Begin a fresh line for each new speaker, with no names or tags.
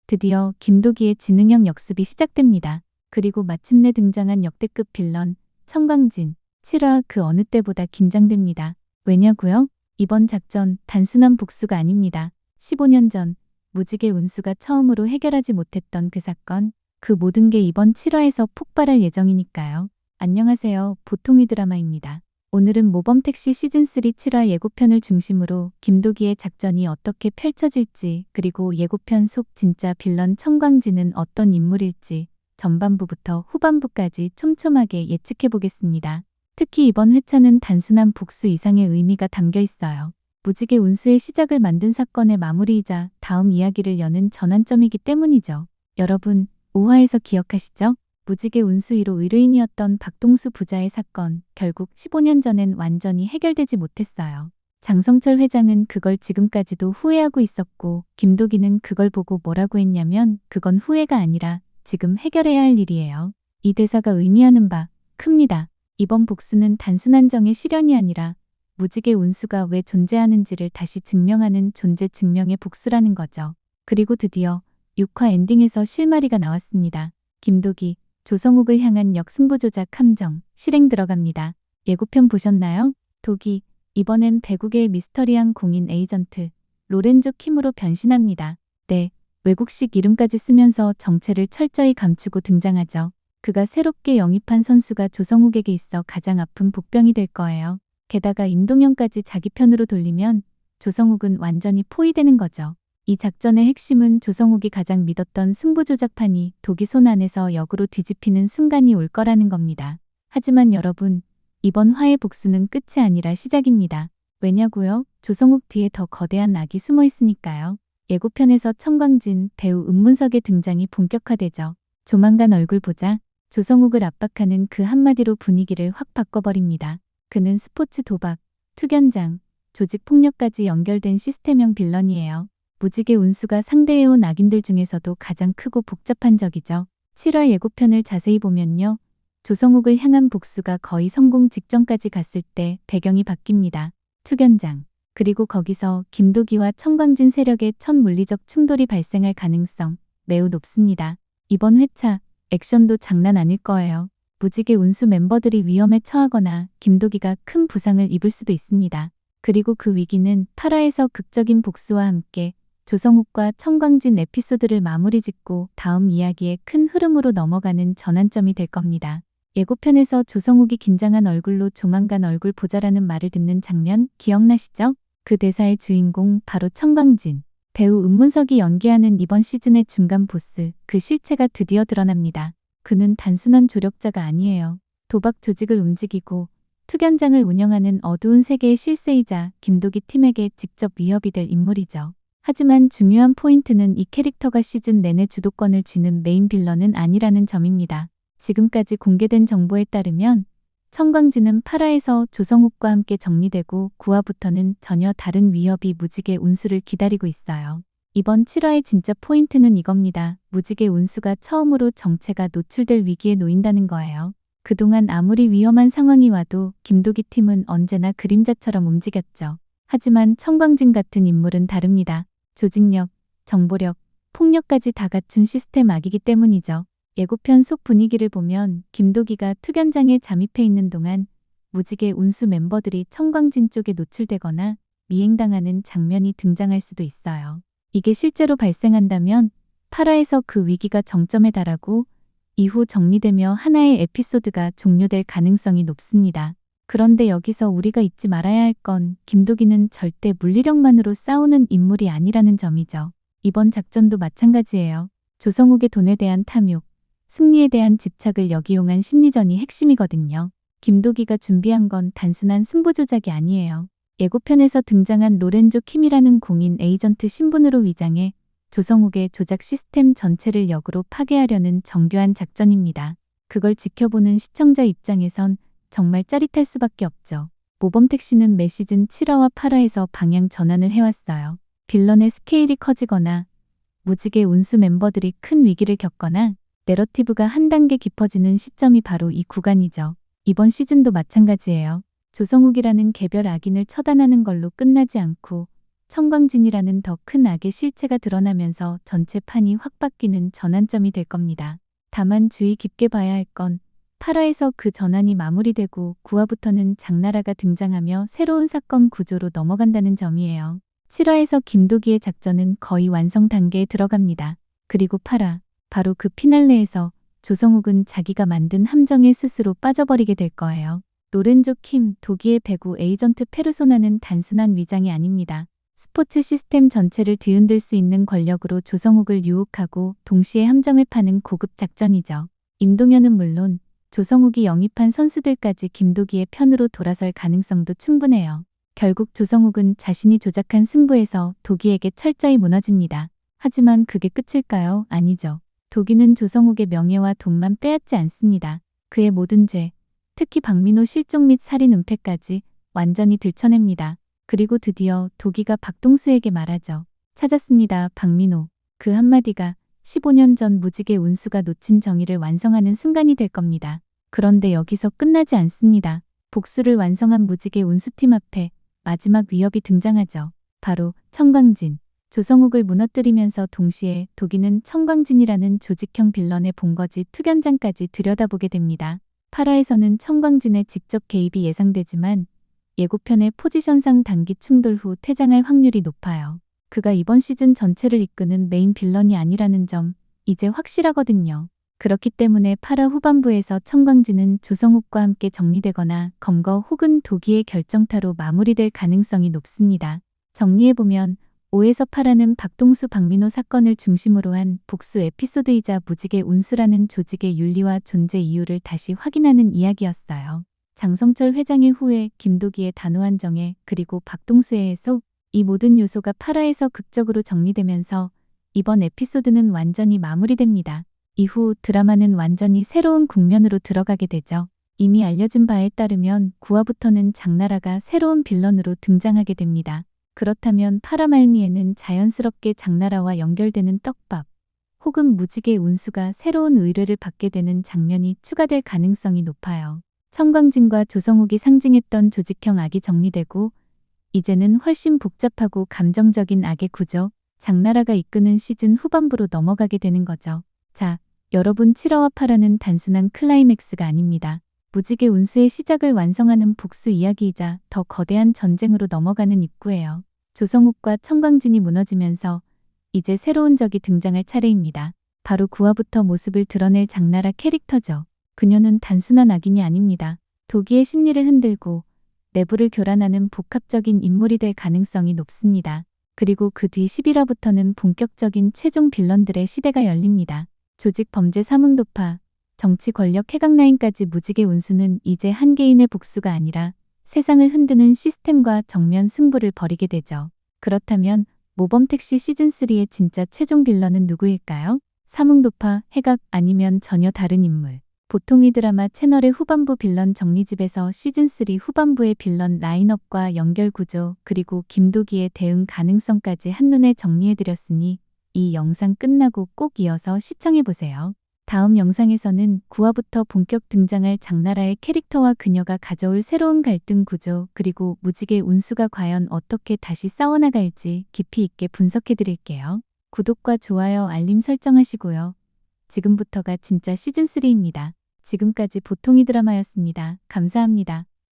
드디어 김도기의 지능형 역습이 시작됩니다. 그리고 마침내 등장한 역대급 빌런 청광진. 7화 그 어느 때보다 긴장됩니다. 왜냐고요? 이번 작전 단순한 복수가 아닙니다. 15년 전 무지개 운수가 처음으로 해결하지 못했던 그 사건, 그 모든 게 이번 7화에서 폭발할 예정이니까요. 안녕하세요. 보통이 드라마입니다. 오늘은 모범택시 시즌3 7화 예고편을 중심으로 김도기의 작전이 어떻게 펼쳐질지, 그리고 예고편 속 진짜 빌런 청광진은 어떤 인물일지 전반부부터 후반부까지 촘촘하게 예측해보겠습니다. 특히 이번 회차는 단순한 복수 이상의 의미가 담겨 있어요. 무지개 운수의 시작을 만든 사건의 마무리이자 다음 이야기를 여는 전환점이기 때문이죠. 여러분, 5화에서 기억하시죠? 무지개 운수 1호 의뢰인이었던 박동수 부자의 사건, 결국 15년 전엔 완전히 해결되지 못했어요. 장성철 회장은 그걸 지금까지도 후회하고 있었고, 김도기는 그걸 보고 뭐라고 했냐면, 그건 후회가 아니라 지금 해결해야 할 일이에요. 이 대사가 의미하는 바 큽니다. 이번 복수는 단순한 정의 실현이 아니라 무지개 운수가 왜 존재하는지를 다시 증명하는 존재 증명의 복수라는 거죠. 그리고 드디어 6화 엔딩에서 실마리가 나왔습니다. 김도기, 조성욱을 향한 역승부 조작 함정, 실행 들어갑니다. 예고편 보셨나요? 도기, 이번엔 배국의 미스터리한 공인 에이전트, 로렌조 킴으로 변신합니다. 네, 외국식 이름까지 쓰면서 정체를 철저히 감추고 등장하죠. 그가 새롭게 영입한 선수가 조성욱에게 있어 가장 아픈 복병이 될 거예요. 게다가 임동영까지 자기 편으로 돌리면 조성욱은 완전히 포위되는 거죠. 이 작전의 핵심은 조성욱이 가장 믿었던 승부조작판이 도기 손 안에서 역으로 뒤집히는 순간이 올 거라는 겁니다. 하지만 여러분, 이번 화의 복수는 끝이 아니라 시작입니다. 왜냐고요? 조성욱 뒤에 더 거대한 악이 숨어 있으니까요. 예고편에서 청광진, 배우 은문석의 등장이 본격화되죠. 조만간 얼굴 보자. 조성욱을 압박하는 그 한마디로 분위기를 확 바꿔버립니다. 그는 스포츠 도박, 투견장, 조직폭력까지 연결된 시스템형 빌런이에요. 무지개 운수가 상대해온 악인들 중에서도 가장 크고 복잡한 적이죠. 7화 예고편을 자세히 보면요. 조성욱을 향한 복수가 거의 성공 직전까지 갔을 때 배경이 바뀝니다. 투견장. 그리고 거기서 김도기와 청광진 세력의 첫 물리적 충돌이 발생할 가능성 매우 높습니다. 이번 회차 액션도 장난 아닐 거예요. 무지개 운수 멤버들이 위험에 처하거나 김도기가 큰 부상을 입을 수도 있습니다. 그리고 그 위기는 8화에서 극적인 복수와 함께 조성욱과 청광진 에피소드를 마무리 짓고 다음 이야기의 큰 흐름으로 넘어가는 전환점이 될 겁니다. 예고편에서 조성욱이 긴장한 얼굴로 조만간 얼굴 보자라는 말을 듣는 장면 기억나시죠? 그 대사의 주인공 바로 청광진. 배우 은문석이 연기하는 이번 시즌의 중간 보스, 그 실체가 드디어 드러납니다. 그는 단순한 조력자가 아니에요. 도박 조직을 움직이고 투견장을 운영하는 어두운 세계의 실세이자 김도기 팀에게 직접 위협이 될 인물이죠. 하지만 중요한 포인트는 이 캐릭터가 시즌 내내 주도권을 쥐는 메인 빌런은 아니라는 점입니다. 지금까지 공개된 정보에 따르면 청광진은 8화에서 조성욱과 함께 정리되고 9화부터는 전혀 다른 위협이 무지개 운수를 기다리고 있어요. 이번 7화의 진짜 포인트는 이겁니다. 무지개 운수가 처음으로 정체가 노출될 위기에 놓인다는 거예요. 그동안 아무리 위험한 상황이 와도 김도기 팀은 언제나 그림자처럼 움직였죠. 하지만 청광진 같은 인물은 다릅니다. 조직력, 정보력, 폭력까지 다 갖춘 시스템 악이기 때문이죠. 예고편 속 분위기를 보면 김도기가 투견장에 잠입해 있는 동안 무지개 운수 멤버들이 청광진 쪽에 노출되거나 미행당하는 장면이 등장할 수도 있어요. 이게 실제로 발생한다면 8화에서 그 위기가 정점에 달하고 이후 정리되며 하나의 에피소드가 종료될 가능성이 높습니다. 그런데 여기서 우리가 잊지 말아야 할 건 김도기는 절대 물리력만으로 싸우는 인물이 아니라는 점이죠. 이번 작전도 마찬가지예요. 조성욱의 돈에 대한 탐욕, 승리에 대한 집착을 역이용한 심리전이 핵심이거든요. 김도기가 준비한 건 단순한 승부 조작이 아니에요. 예고편에서 등장한 로렌조 킴이라는 공인 에이전트 신분으로 위장해 조성욱의 조작 시스템 전체를 역으로 파괴하려는 정교한 작전입니다. 그걸 지켜보는 시청자 입장에선 정말 짜릿할 수밖에 없죠. 모범택시는 매 시즌 7화와 8화에서 방향 전환을 해왔어요. 빌런의 스케일이 커지거나 무지개 운수 멤버들이 큰 위기를 겪거나 내러티브가 한 단계 깊어지는 시점이 바로 이 구간이죠. 이번 시즌도 마찬가지예요. 조성욱이라는 개별 악인을 처단하는 걸로 끝나지 않고 청광진이라는 더 큰 악의 실체가 드러나면서 전체 판이 확 바뀌는 전환점이 될 겁니다. 다만 주의 깊게 봐야 할 건 8화에서 그 전환이 마무리되고 9화부터는 장나라가 등장하며 새로운 사건 구조로 넘어간다는 점이에요. 7화에서 김도기의 작전은 거의 완성 단계에 들어갑니다. 그리고 8화, 바로 그 피날레에서 조성욱은 자기가 만든 함정에 스스로 빠져버리게 될 거예요. 로렌조 킴, 도기의 배구 에이전트 페르소나는 단순한 위장이 아닙니다. 스포츠 시스템 전체를 뒤흔들 수 있는 권력으로 조성욱을 유혹하고 동시에 함정을 파는 고급 작전이죠. 임동현은 물론 조성욱이 영입한 선수들까지 김도기의 편으로 돌아설 가능성도 충분해요. 결국 조성욱은 자신이 조작한 승부에서 도기에게 철저히 무너집니다. 하지만 그게 끝일까요? 아니죠. 도기는 조성욱의 명예와 돈만 빼앗지 않습니다. 그의 모든 죄, 특히 박민호 실종 및 살인 은폐까지 완전히 들춰냅니다. 그리고 드디어 도기가 박동수에게 말하죠. 찾았습니다, 박민호. 그 한마디가 15년 전 무지개 운수가 놓친 정의를 완성하는 순간이 될 겁니다. 그런데 여기서 끝나지 않습니다. 복수를 완성한 무지개 운수팀 앞에 마지막 위협이 등장하죠. 바로 청광진. 조성욱을 무너뜨리면서 동시에 도기는 청광진이라는 조직형 빌런의 본거지 투견장까지 들여다보게 됩니다. 8화에서는 청광진의 직접 개입이 예상되지만 예고편의 포지션상 단기 충돌 후 퇴장할 확률이 높아요. 그가 이번 시즌 전체를 이끄는 메인 빌런이 아니라는 점 이제 확실하거든요. 그렇기 때문에 8화 후반부에서 청광진은 조성욱과 함께 정리되거나 검거 혹은 도기의 결정타로 마무리될 가능성이 높습니다. 정리해보면 5에서 8화는 박동수 박민호 사건을 중심으로 한 복수 에피소드이자 무지개 운수라는 조직의 윤리와 존재 이유를 다시 확인하는 이야기였어요. 장성철 회장의 후회, 김도기의 단호한 정해, 그리고 박동수의 해소, 이 모든 요소가 8화에서 극적으로 정리되면서 이번 에피소드는 완전히 마무리됩니다. 이후 드라마는 완전히 새로운 국면으로 들어가게 되죠. 이미 알려진 바에 따르면 9화부터는 장나라가 새로운 빌런으로 등장하게 됩니다. 그렇다면 8화 말미에는 자연스럽게 장나라와 연결되는 떡밥 혹은 무지개 운수가 새로운 의뢰를 받게 되는 장면이 추가될 가능성이 높아요. 청광진과 조성욱이 상징했던 조직형 악이 정리되고 이제는 훨씬 복잡하고 감정적인 악의 구조, 장나라가 이끄는 시즌 후반부로 넘어가게 되는 거죠. 자, 여러분 7화와 8화는 단순한 클라이맥스가 아닙니다. 무지개 운수의 시작을 완성하는 복수 이야기이자 더 거대한 전쟁으로 넘어가는 입구예요. 조성욱과 청광진이 무너지면서 이제 새로운 적이 등장할 차례입니다. 바로 9화부터 모습을 드러낼 장나라 캐릭터죠. 그녀는 단순한 악인이 아닙니다. 도기의 심리를 흔들고 내부를 교란하는 복합적인 인물이 될 가능성이 높습니다. 그리고 그 뒤 11화부터는 본격적인 최종 빌런들의 시대가 열립니다. 조직 범죄 사문도파, 정치 권력 해강라인까지 무지개 운수는 이제 한 개인의 복수가 아니라 세상을 흔드는 시스템과 정면 승부를 벌이게 되죠. 그렇다면 모범택시 시즌3의 진짜 최종 빌런은 누구일까요? 사문도파, 해각 아니면 전혀 다른 인물. 보통 이 드라마 채널의 후반부 빌런 정리집에서 시즌3 후반부의 빌런 라인업과 연결 구조 그리고 김도기의 대응 가능성까지 한눈에 정리해드렸으니 이 영상 끝나고 꼭 이어서 시청해보세요. 다음 영상에서는 9화부터 본격 등장할 장나라의 캐릭터와 그녀가 가져올 새로운 갈등 구조 그리고 무지개 운수가 과연 어떻게 다시 싸워나갈지 깊이 있게 분석해드릴게요. 구독과 좋아요 알림 설정하시고요. 지금부터가 진짜 시즌3입니다. 지금까지 보통이 드라마였습니다. 감사합니다.